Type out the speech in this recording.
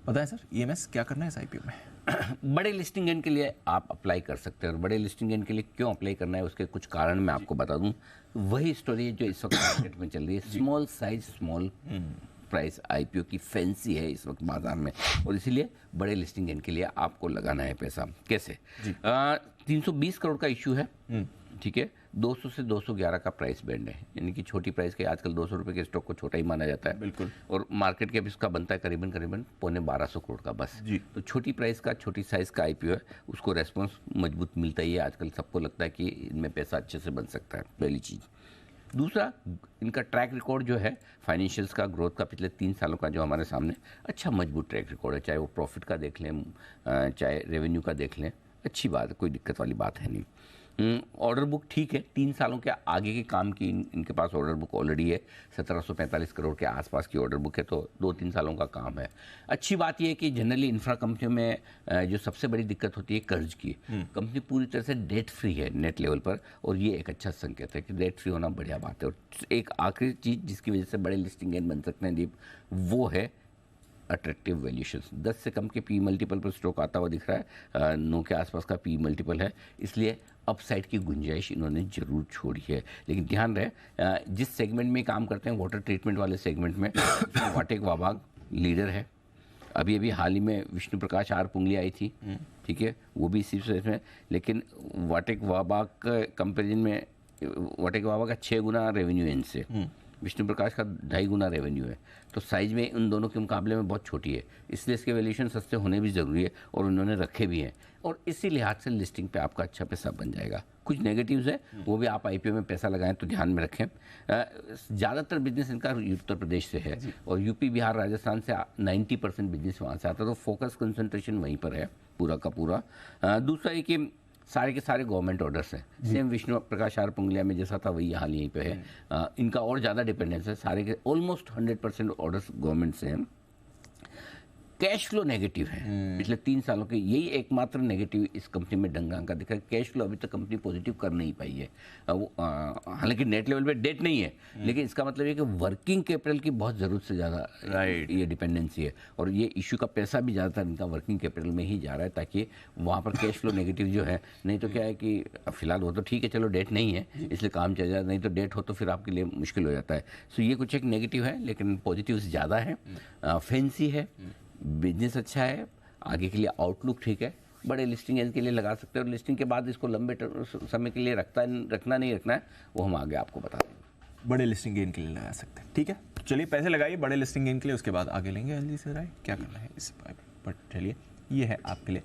बताएं sir, EMS क्या करना है इस आईपीओ में? बड़े लिस्टिंग गेन के लिए आप अप्लाई कर सकते हैं, और बड़े लिस्टिंग गेन के लिए क्यों अप्लाई करना है उसके कुछ कारण मैं आपको बता दूं। वही स्टोरी है जो इस वक्त मार्केट में चल रही है, small size small price IPO की फैंसी है इस वक्त बाजार में, और इसीलिए बड़े लिस्टिंग गेन के लिए आपको लगाना है पैसा। कैसे? 320 करोड़ का इशू है, ठीक है। 200 से 211 का प्राइस बैंड है, यानी कि छोटी प्राइस के आजकल 200 रुपए के स्टॉक को छोटा ही माना जाता है, बिल्कुल। और मार्केट कैप इसका बनता है करीबन करीबन 1250 करोड़ का बस जी। तो छोटी प्राइस का छोटी साइज का आईपीओ है, उसको रेस्पॉन्स मजबूत मिलता ही है। आजकल सबको लगता है कि इनमें पैसा अच्छे से बन सकता है, पहली चीज़। दूसरा, इनका ट्रैक रिकॉर्ड जो है फाइनेंशियल्स का, ग्रोथ का, पिछले 3 सालों का जो हमारे सामने अच्छा मजबूत ट्रैक रिकॉर्ड है, चाहे वो प्रॉफिट का देख लें चाहे रेवेन्यू का देख लें, अच्छी बात है, कोई दिक्कत वाली बात है नहीं। ऑर्डर बुक ठीक है, 3 सालों के आगे के काम की इनके पास ऑर्डर बुक ऑलरेडी है, 1745 करोड़ के आसपास की ऑर्डर बुक है, तो 2-3 सालों का काम है। अच्छी बात यह है कि जनरली इंफ्रा कंपनियों में जो सबसे बड़ी दिक्कत होती है कर्ज की, कंपनी पूरी तरह से डेट फ्री है नेट लेवल पर, और ये एक अच्छा संकेत है कि डेट फ्री होना बढ़िया बात है। और एक आखिरी चीज़ जिसकी वजह से बड़े लिस्टिंग गेन बन सकते हैं दीप, वो है अट्रैक्टिव वैल्यूएशंस। 10 से कम के पी मल्टीपल पर स्टॉक आता हुआ दिख रहा है, 9 के आसपास का पी मल्टीपल है, इसलिए अपसाइड की गुंजाइश इन्होंने जरूर छोड़ी है। लेकिन ध्यान रहे, जिस सेगमेंट में काम करते हैं, वाटर ट्रीटमेंट वाले सेगमेंट में वाटेक वाबाग लीडर है। अभी अभी हाल ही में विष्णु प्रकाश आर पुंगली आई थी, ठीक है, वो भी इसी से में, लेकिन वाटेक वाबाग का कंपेरिजन में वाटेक वाबाग का 6 गुना रेवेन्यू है इनसे, विष्णु प्रकाश का 2.5 गुना रेवेन्यू है, तो साइज में उन दोनों के मुकाबले में बहुत छोटी है, इसलिए इसके वैल्यूएशन सस्ते होने भी ज़रूरी है, और उन्होंने रखे भी हैं, और इसी लिहाज से लिस्टिंग पे आपका अच्छा पैसा बन जाएगा। कुछ नेगेटिव्स है, वो भी आप आईपीओ में पैसा लगाएं तो ध्यान में रखें। ज़्यादातर बिजनेस इनका उत्तर प्रदेश से है, और यूपी बिहार राजस्थान से 90% बिजनेस वहाँ से आता है, तो फोकस कंसंट्रेशन वहीं पर है पूरा का पूरा। दूसरा ये कि सारे के सारे गवर्नमेंट ऑर्डर्स हैं, सेम विष्णु प्रकाश आर पुंगलिया में जैसा था वही हाल यहीं पे है। इनका और ज़्यादा डिपेंडेंस है, सारे के ऑलमोस्ट 100% ऑर्डर्स गवर्नमेंट से हैं। कैश फ्लो नेगेटिव है पिछले 3 सालों के, यही एकमात्र नेगेटिव इस कंपनी में डंगा का दिखा है। कैश फ्लो अभी तक कंपनी पॉजिटिव कर नहीं पाई है, हालांकि नेट लेवल पे डेट नहीं है, लेकिन इसका मतलब ये कि वर्किंग कैपिटल की बहुत ज़रूरत से ज़्यादा ये डिपेंडेंसी है, और ये इशू का पैसा भी ज़्यादातर इनका वर्किंग कैपिटल में ही जा रहा है, ताकि वहाँ पर कैश फ्लो नेगेटिव जो है, नहीं तो क्या है कि फिलहाल वो तो ठीक है, चलो डेट नहीं है इसलिए काम चल जाए, नहीं तो डेट हो तो फिर आपके लिए मुश्किल हो जाता है। सो ये कुछ एक नेगेटिव है, लेकिन पॉजिटिव ज़्यादा है। फैंसी है, बिजनेस अच्छा है, आगे के लिए आउटलुक ठीक है, बड़े लिस्टिंग एज के लिए लगा सकते हैं, और लिस्टिंग के बाद इसको लंबे समय के लिए रखना नहीं रखना है वो हम आगे आपको बता देंगे। बड़े लिस्टिंग गेन के लिए लगा सकते हैं, ठीक है। चलिए पैसे लगाइए बड़े लिस्टिंग गेन के लिए, उसके बाद आगे लेंगे जल्दी से राय क्या करना है इस पर। चलिए ये है आपके लिए